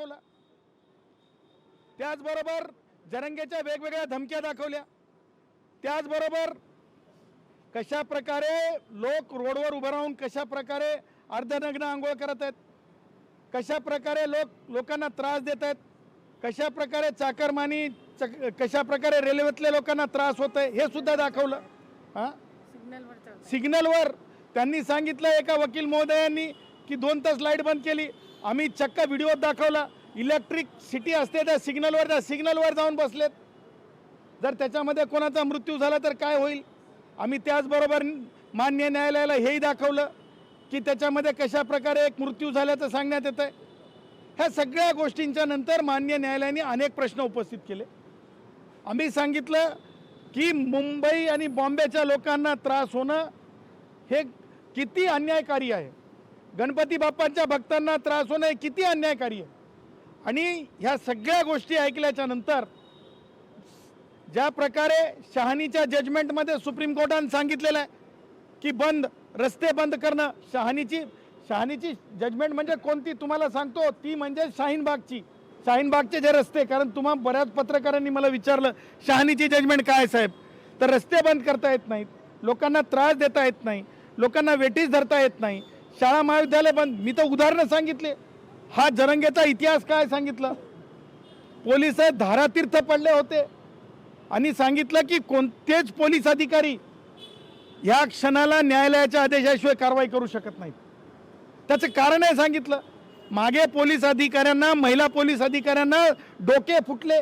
दाखवला, त्याचबरोबर जरंगेच्या वेगवेगळ्या धमक्या दाखवल्या, त्याचबरोबर कशा प्रकारे लोक रोडवर उभं राहून कशा प्रकारे अर्धनग्न आंघोळ करत आहेत, कशा प्रकारे लोकांना त्रास देत आहेत, कशा प्रकारे चाकरमानी कशा प्रकारे रेल्वेतल्या लोकांना त्रास होत आहे हे सुद्धा दाखवलं। हां, सिग्नलवर त्यांनी सांगितलं एका वकील महोदयांनी की 2 तास लाईट बंद केली, आम्ही चक्क व्हिडिओत दाखवला, इलेक्ट्रिक सिटी असते त्या सिग्नलवर जाऊन बसलेत, जर त्याच्यामध्ये कोणाचा मृत्यू झाला तर काय होईल। आम्ही त्याचबरोबर मान्य न्यायालयाला हेही दाखवलं की त्याच्यामध्ये कशा प्रकारे एक मृत्यू झाल्याचं सांगण्यात येतं आहे। ह्या सगळ्या गोष्टींच्या नंतर मान्य न्यायालयाने अनेक प्रश्न उपस्थित केले। आम्ही सांगितलं की मुंबई आणि बॉम्बेच्या लोकांना त्रास होणं हे किती अन्यायकारी आहे, गणपती बाप्पांच्या भक्तांना त्रास होणं हे किती अन्यायकारी आहे। आणि ह्या सगळ्या गोष्टी ऐकल्याच्या नंतर ज्या प्रकारे शहानीच्या जजमेंटमध्ये सुप्रीम कोर्टाने सांगितलेलं आहे की रस्ते बंद करणं, शहानीची जजमेंट म्हणजे कोणती तुम्हाला सांगतो, ती म्हणजे शाहीनबागचे जे रस्ते, कारण तुम्हाला बऱ्याच पत्रकारांनी मला विचारलं शहानीची जजमेंट काय साहेब, तर रस्ते बंद करता येत नाहीत, लोकांना त्रास देता येत नाही, लोकांना वेटीस धरता येत नाही, शाळा महाविद्यालय बंद। मी तर उदाहरणं सांगितले, हा जरंगेचा इतिहास काय सांगितलं, पोलिस धारातीर्थ पडले होते आणि सांगितलं की कोणतेच पोलीस अधिकारी या क्षणाला न्यायालयाच्या आदेशाशिवाय कारवाई करू शकत नाहीत। त्याचं कारण आहे सांगितलं, मागे पोलीस अधिकाऱ्यांना, महिला पोलीस अधिकाऱ्यांना डोके फुटले,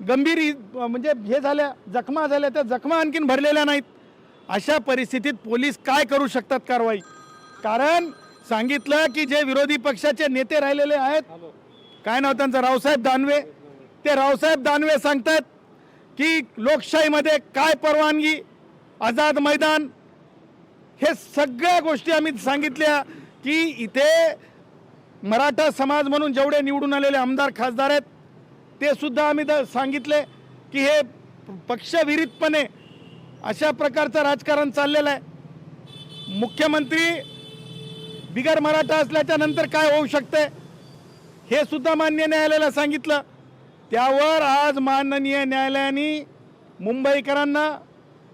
गंभीर म्हणजे हे झाल्या, जखमा झाल्या, त्या जखमा आणखीन भरलेल्या नाहीत। अशा परिस्थितीत पोलीस काय करू शकतात कारवाई, कारण सांगितलं की जे विरोधी पक्षाचे नेते राहिलेले आहेत, काय नाव त्यांचं, रावसाहेब दानवे, ते रावसाहेब दानवे सांगतात की लोकशाहीमध्ये काय परवानगी, आझाद मैदान, हे सगळ्या गोष्टी आम्ही सांगितल्या की इथे मराठा समाज म्हणून जेवढे निवडून आलेले आमदार खासदार आहेत ते सुद्धा आम्ही सांगितले की हे पक्षविरहितपणे अशा प्रकारचं राजकारण चाललेलं आहे। मुख्यमंत्री बिगर मराठा असल्याच्या नंतर काय होऊ शकते हे सुद्धा मान्य न्यायालयाला सांगितलं। त्यावर आज माननीय न्यायालयाने मुंबईकरांना,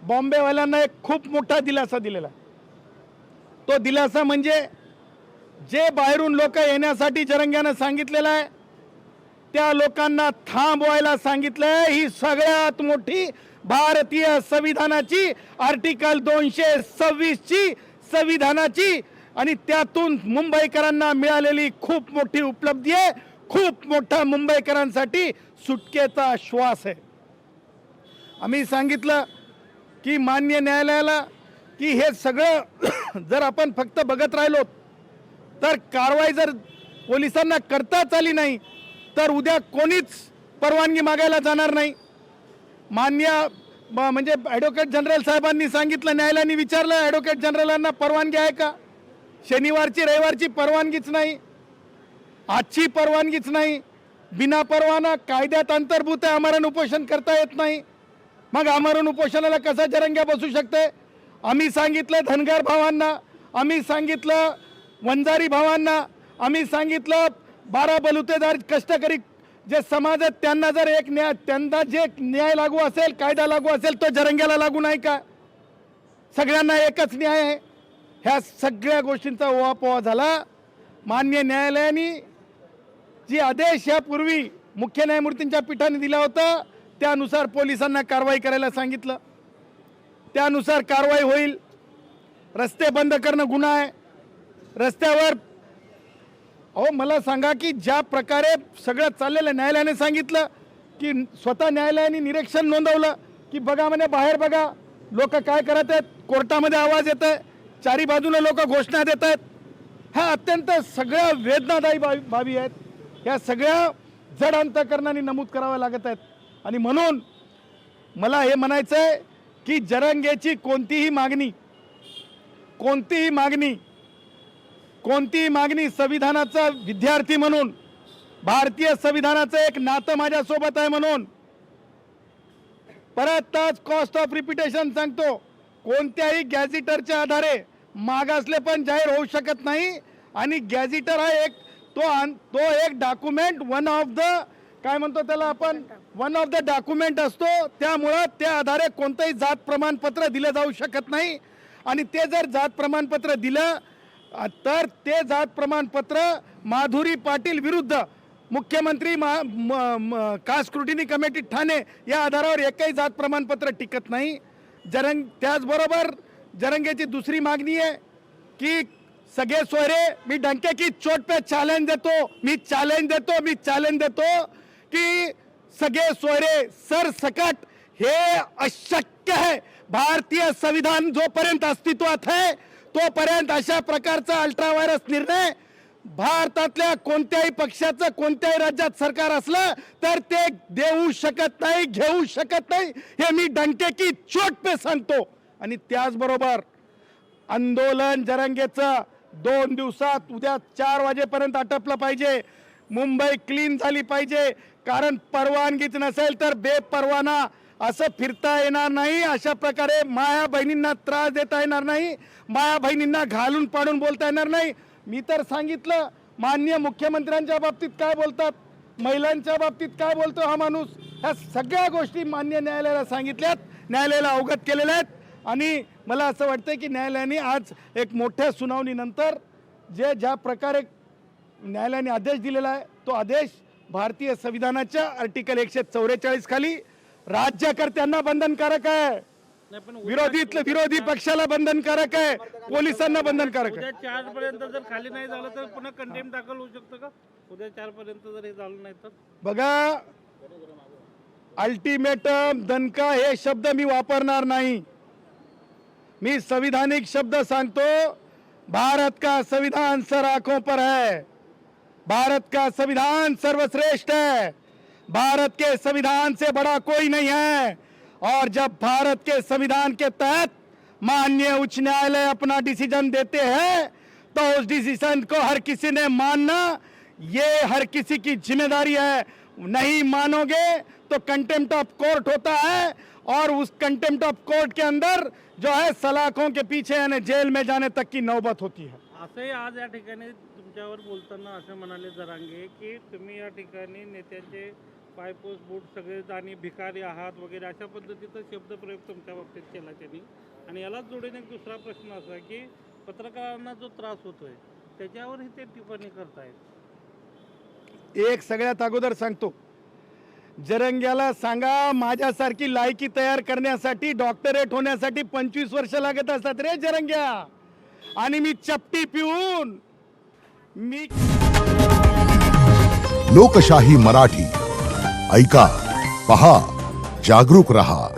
बॉम्बेवाल्यांना एक खूप मोठा दिलासा दिलेला। तो दिलासा म्हणजे जे बाहेरून लोक येण्यासाठी जरंग्यानं सांगितलेलं आहे त्या लोकांना थांबवायला सांगितलंय। ही सगळ्यात मोठी भारतीय संविधानाची आर्टिकल 226 ची संविधानाची आणि त्यातून मुंबईकरांना मिळालेली खूप मोठी उपलब्धी आहे, खूप मोठा मुंबईकरांसाठी सुटकेचा श्वास आहे। आम्ही सांगितलं की मान्य न्यायालयाला की हे सगळं जर आपण फक्त बघत राहिलो तर कारवाई जर पोलिसांना करताच आली नाही तर उद्या कोणीच परवानगी मागायला जाणार नाही। मान्य म्हणजे ॲडव्होकेट जनरल साहेबांनी सांगितलं, न्यायालयाने विचारलं ॲडव्होकेट जनरलांना परवानगी आहे का, शनिवारची रविवारची परवानगीच नाही, आजची परवानगीच नाही, बिना परवाना कायद्यात अंतर्भूत आहे, आमरण उपोषण करता येत नाही, मग आमरण उपोषणाला कसा जरंग्या बसू शकते। आम्ही सांगितलं धनगर भावांना, आम्ही सांगितलं वंजारी भावांना, आम्ही सांगितलं 12 बलुतेदार कष्टकरी जे समाज आहेत त्यांना जर त्यांना जे न्याय लागू असेल, कायदा लागू असेल, तो जरंग्याला लागू नाही का, सगळ्यांना एकच न्याय आहे। ह्या सगळ्या गोष्टींचा ओहापोहा झाला। मान्य न्यायालयाने जी आदेश यापूर्वी मुख्य न्यायमूर्तींच्या पीठाने दिला होता त्यानुसार पोलिसांना कारवाई करायला सांगितलं, त्यानुसार कारवाई होईल। रस्ते बंद करणं गुन्हा आहे, रस्त्यावर मला सांगा की ज्या प्रकारे सगळं चाललेलं, न्यायालयाने सांगितलं की स्वतः न्यायालयाने निरीक्षण नोंदवलं की बघा म्हणे, बाहेर बघा लोक काय करत आहेत, कोर्टामध्ये आवाज येत आहे, चारी बाजूला लोक घोषणा देत आहेत। ह्या अत्यंत सगळ्या वेदनादायी बाबी आहेत, ह्या सगळ्या जड अंतःकरणाने नमूद कराव्या लागत आहेत। आणि म्हणून मला हे म्हणायचं आहे की जरंगेची कोणतीही मागणी संविधानाचा विद्यार्थी म्हणून, भारतीय संविधानाचं एक नातं माझ्यासोबत आहे म्हणून परत कॉस्ट ऑफ रिपिटेशन सांगतो, कोणत्याही गॅझेटरच्या आधारे मागासले पण जाहीर होऊ शकत नाही। आणि गॅझेटर हा एक तो एक डॉक्युमेंट वन ऑफ द काय म्हणतो त्याला आपण वन ऑफ द डॉक्युमेंट असतो. त्यामुळं त्या आधारे कोणतंही जात प्रमाणपत्र दिलं जाऊ शकत नाही. आणि ते जर जात प्रमाणपत्र दिलं तर ते जात प्रमाणपत्र माधुरी पाटील विरुद्ध मुख्यमंत्री कास्ट स्क्रुटिनी कमिटी ठाणे या आधारावर एकही जात प्रमाणपत्र टिकत नाही. त्याचबरोबर जरंगेची दुसरी मागणी आहे की सगळे सोयरे, मी डंके की चोट पे चॅलेंज देतो की सगळे सोयरे सरसकट हे अशक्य आहे. भारतीय संविधान जोपर्यंत अस्तित्वात आहे तोपर्यंत अशा प्रकारचा अल्ट्रा व्हायरस निर्णय भारतातल्या कोणत्याही पक्षाचं कोणत्याही राज्यात सरकार असलं तर ते देऊ शकत नाही, घेऊ शकत नाही, हे मी डंके की चोट पे सांगतो. आणि त्याचबरोबर आंदोलन जरंगेचं 2 दिवसात उद्या 4 वाजेपर्यंत आटपलं पाहिजे. मुंबई क्लीन झाली पाहिजे. कारण परवानगीच नसेल तर बेपरवाना असं फिरता येणार नाही. अशा प्रकारे माया बहिणींना त्रास देता येणार नाही, माया बहिणींना घालून पाडून बोलता येणार नाही. मी तर सांगितलं माननीय मुख्यमंत्र्यांच्या बाबतीत काय बोलतात, महिलांच्या बाबतीत काय बोलतो हा माणूस, ह्या सगळ्या गोष्टी मान्य न्यायालयाला सांगितल्यात, न्यायालयाला अवगत केलेल्या आहेत. आणि मला असं वाटतं की न्यायालयाने आज एक मोठ्या सुनावणीनंतर ज्या प्रकारे न्यायालयाने आदेश दिलेला आहे तो आदेश भारतीय संविधानाच्या आर्टिकल 144 खाली राज्यकर्त्यांना बंधनकारक आहे, विरोधी पक्षाला बंधनकारक आहे, पोलिसांना बंधनकारक आहे. 4 पर्यंत जर खाली नाही झालं तर पुन्हा कंटेम दाखल होऊ शकतं का? उद्या 4 पर्यंत जर हे झालं नाही तर बघा, अल्टिमेटम दणका हे शब्द मी वापरणार नाही. मी संविधानिक शब्द सांगतो. भारत का संविधान सर आंखों पर है, भारत का संविधान सर्वश्रेष्ठ है, भारत के संविधान से बड़ा कोई नहीं है. और जब भारत के संविधान के तहत माननीय उच्च न्यायालय अपना डिसीजन देते हैं तो उस डिसीजन को हर किसी ने मानना, ये हर किसी की जिम्मेदारी है. नहीं मानोगे तो कंटेम्प्ट ऑफ कोर्ट होता है और उस कंटेम्प्ट ऑफ कोर्ट के अंदर जो है सलाखों के पीछे यानी जेल में जाने तक की नौबत होती है. असंही आज या ठिकाणी तुमच्यावर बोलताना असं म्हणाले जरांगे की तुम्ही या ठिकाणी नेत्यांचे पायपोस बूट सगळे आणि भिकारी आहात वगैरे अशा पद्धतीचा शब्दप्रयोग तुमच्या बाबतीत केला त्यांनी. आणि यालाच जोडून एक दुसरा प्रश्न असा की पत्रकारांना जो त्रास होतोय त्याच्यावरही ते टिप्पणी करतायत. एक सगळ्यात अगोदर सांगतो, जरंग्याला सांगा माझ्यासारखी लायकी तयार करण्यासाठी डॉक्टरेट होण्यासाठी 25 वर्ष लागत असतात रे जरंग्या. आणि मी चपटी पिऊन मी लोकशाही मराठी ऐका, पहा, जागरूक रहा.